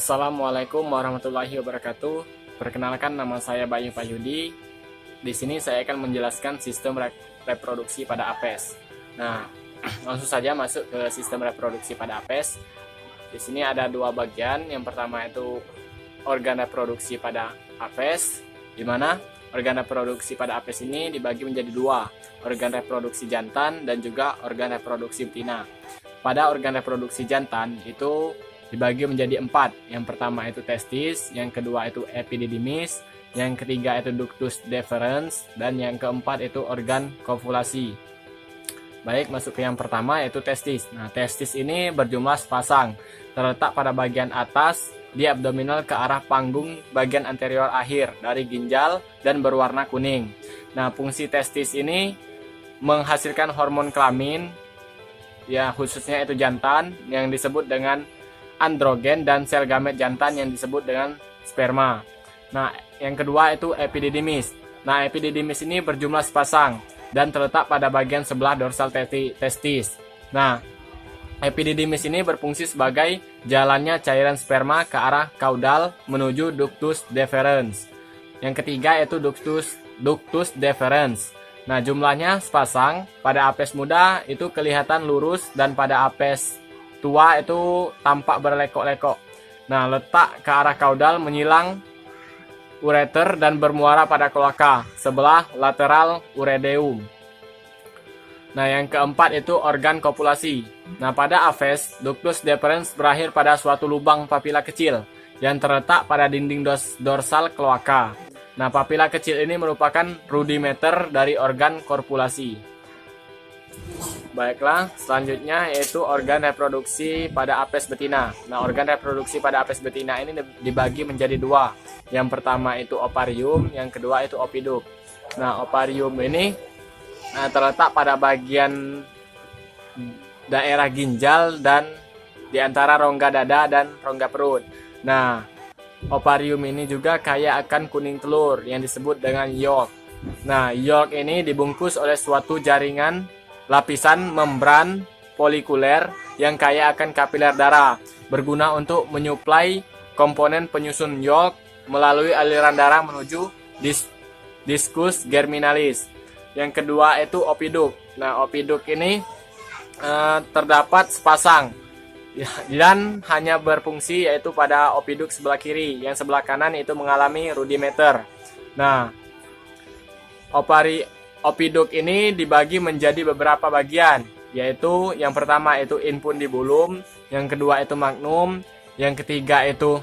Assalamualaikum warahmatullahi wabarakatuh. Perkenalkan, nama saya Bayu Payudi. Di sini saya akan menjelaskan sistem reproduksi pada apes. Nah, langsung saja masuk ke sistem reproduksi pada apes. Di sini ada dua bagian. Yang pertama itu organ reproduksi pada apes, di mana organ reproduksi pada apes ini dibagi menjadi dua, organ reproduksi jantan dan juga organ reproduksi betina. Pada organ reproduksi jantan itu dibagi menjadi empat. Yang pertama itu testis, yang kedua itu epididymis, yang ketiga itu ductus deferens, dan yang keempat itu organ kovulasi. Baik, masuk ke yang pertama yaitu testis. Nah, testis ini berjumlah sepasang, terletak pada bagian atas di abdominal ke arah panggung bagian anterior akhir dari ginjal dan berwarna kuning. Nah, fungsi testis ini menghasilkan hormon kelamin, ya khususnya itu jantan yang disebut dengan androgen, dan sel gamet jantan yang disebut dengan sperma. Nah, yang kedua itu epididymis. Nah, epididymis ini berjumlah sepasang dan terletak pada bagian sebelah dorsal testis. Nah, epididymis ini berfungsi sebagai jalannya cairan sperma ke arah kaudal menuju ductus deferens. Yang ketiga itu ductus deferens. Nah, jumlahnya sepasang. Pada apes muda itu kelihatan lurus dan pada apes tua itu tampak berlekok-lekok. Nah, letak ke arah kaudal menyilang ureter dan bermuara pada kloaka sebelah lateral uredeum. Nah, yang keempat itu organ kopulasi. Nah, pada apes, ductus deferens berakhir pada suatu lubang papila kecil yang terletak pada dinding dorsal kloaka. Nah, papila kecil ini merupakan rudimeter dari organ korpulasi. Baiklah, selanjutnya yaitu organ reproduksi pada apes betina. Nah, organ reproduksi pada apes betina ini dibagi menjadi dua. Yang pertama itu ovarium, yang kedua itu opiduk. Nah, ovarium ini terletak pada bagian daerah ginjal dan di antara rongga dada dan rongga perut. Nah, ovarium ini juga kaya akan kuning telur yang disebut dengan yolk. Nah, yolk ini dibungkus oleh suatu jaringan lapisan membran polikuler yang kaya akan kapiler darah, berguna untuk menyuplai komponen penyusun yolk melalui aliran darah menuju diskus germinalis. Yang kedua itu opiduk. Nah, opiduk ini terdapat sepasang dan hanya berfungsi yaitu pada opiduk sebelah kiri, yang sebelah kanan itu mengalami rudimeter. Nah, opiduk ini dibagi menjadi beberapa bagian, yaitu yang pertama itu infundibulum, yang kedua itu magnum, yang ketiga itu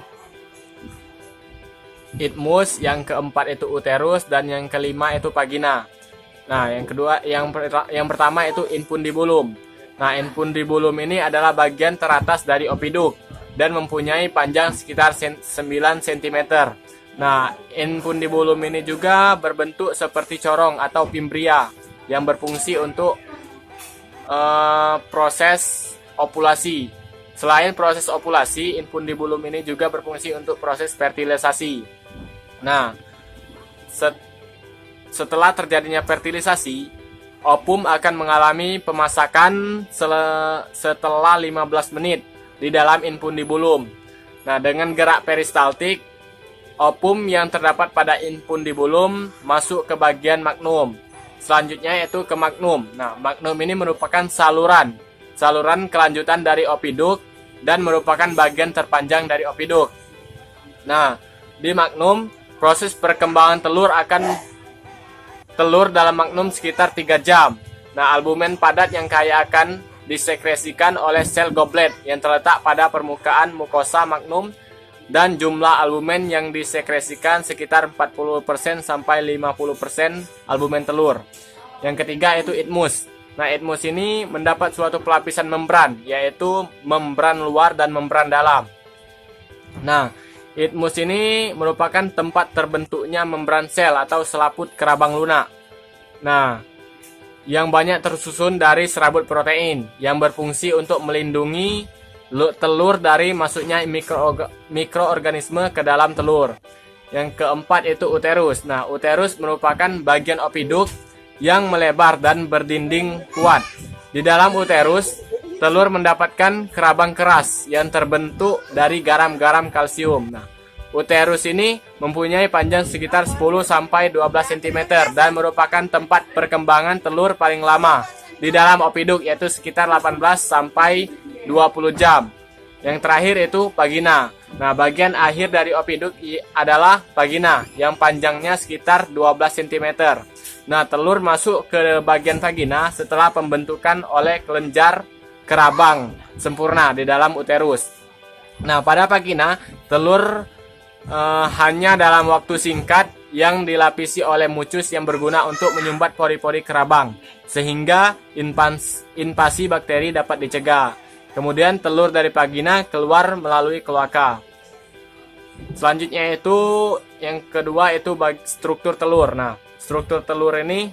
isthmus, yang keempat itu uterus, dan yang kelima itu vagina. Nah, yang pertama itu infundibulum. Nah, infundibulum ini adalah bagian teratas dari opiduk dan mempunyai panjang sekitar 9 cm. Nah, infundibulum ini juga berbentuk seperti corong atau fimbria yang berfungsi untuk proses opulasi. Selain proses opulasi, infundibulum ini juga berfungsi untuk proses fertilisasi. Nah, setelah terjadinya fertilisasi, ovum akan mengalami pemasakan setelah 15 menit di dalam infundibulum. Nah, dengan gerak peristaltik, ovum yang terdapat pada infundibulum masuk ke bagian magnum. Selanjutnya yaitu ke magnum. Nah, magnum ini merupakan saluran kelanjutan dari opiduk dan merupakan bagian terpanjang dari opiduk. Nah, di magnum proses perkembangan telur dalam magnum sekitar 3 jam. Nah, albumen padat yang kaya akan disekresikan oleh sel goblet yang terletak pada permukaan mukosa magnum, dan jumlah albumen yang disekresikan sekitar 40% sampai 50% albumen telur. Yang ketiga itu isthmus. Nah, isthmus ini mendapat suatu pelapisan membran, yaitu membran luar dan membran dalam. Nah, isthmus ini merupakan tempat terbentuknya membran sel atau selaput kerabang lunak. Nah, yang banyak tersusun dari serabut protein yang berfungsi untuk melindungi telur dari masuknya mikroorganisme ke dalam telur. Yang keempat itu uterus. Nah, uterus merupakan bagian opiduk yang melebar dan berdinding kuat. Di dalam uterus telur mendapatkan kerabang keras yang terbentuk dari garam-garam kalsium. Nah, uterus ini mempunyai panjang sekitar 10-12 cm dan merupakan tempat perkembangan telur paling lama di dalam opiduk, yaitu sekitar 18-20 jam. Yang terakhir itu vagina. Nah, bagian akhir dari opiduk adalah vagina yang panjangnya sekitar 12 cm. Nah, telur masuk ke bagian vagina setelah pembentukan oleh kelenjar kerabang sempurna di dalam uterus. Nah, pada vagina, telur hanya dalam waktu singkat yang dilapisi oleh mucus yang berguna untuk menyumbat pori-pori kerabang, sehingga invasi bakteri dapat dicegah. Kemudian telur dari vagina keluar melalui kloaka. Selanjutnya itu yang kedua itu struktur telur. Nah, struktur telur ini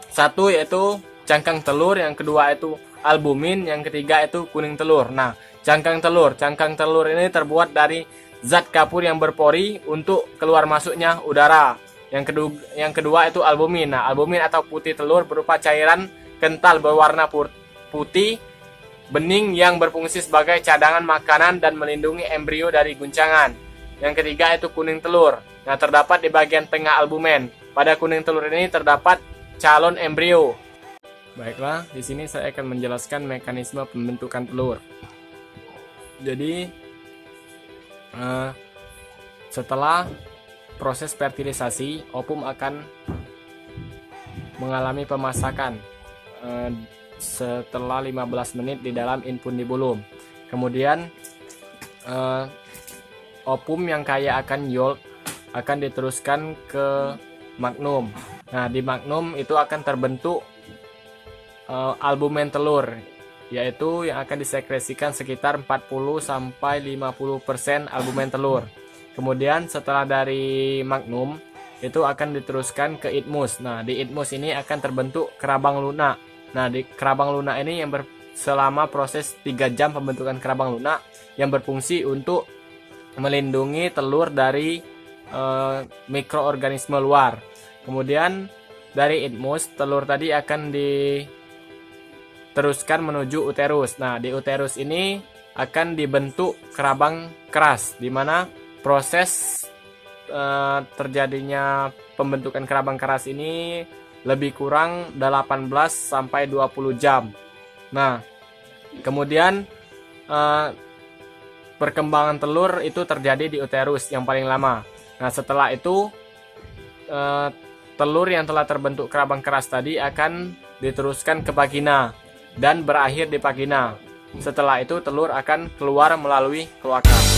satu yaitu cangkang telur, yang kedua itu albumin, yang ketiga itu kuning telur. Nah, cangkang telur ini terbuat dari zat kapur yang berpori untuk keluar masuknya udara. Yang kedua itu albumin. Nah, albumin atau putih telur berupa cairan kental berwarna putih bening yang berfungsi sebagai cadangan makanan dan melindungi embrio dari guncangan. Yang ketiga itu kuning telur. Nah, terdapat di bagian tengah albumen. Pada kuning telur ini terdapat calon embrio. Baiklah, di sini saya akan menjelaskan mekanisme pembentukan telur. Jadi, setelah proses fertilisasi, ovum akan mengalami pemasakan setelah 15 menit di dalam infundibulum. Kemudian, ovum yang kaya akan yolk akan diteruskan ke magnum. Nah, di magnum itu akan terbentuk albumen telur, yaitu yang akan disekresikan sekitar 40-50% albumen telur. Kemudian setelah dari magnum itu akan diteruskan ke itmus. Nah, di itmus ini akan terbentuk kerabang lunak. Nah, di kerabang lunak ini yang selama proses 3 jam pembentukan kerabang lunak yang berfungsi untuk melindungi telur dari mikroorganisme luar. Kemudian dari itmus, telur tadi akan diteruskan menuju uterus. Nah, di uterus ini akan dibentuk kerabang keras, di mana proses terjadinya pembentukan kerabang keras ini lebih kurang 18-20 jam. Nah, kemudian perkembangan telur itu terjadi di uterus yang paling lama. Nah, setelah itu telur yang telah terbentuk kerabang keras tadi akan diteruskan ke vagina dan berakhir di vagina. Setelah itu telur akan keluar melalui kloaka.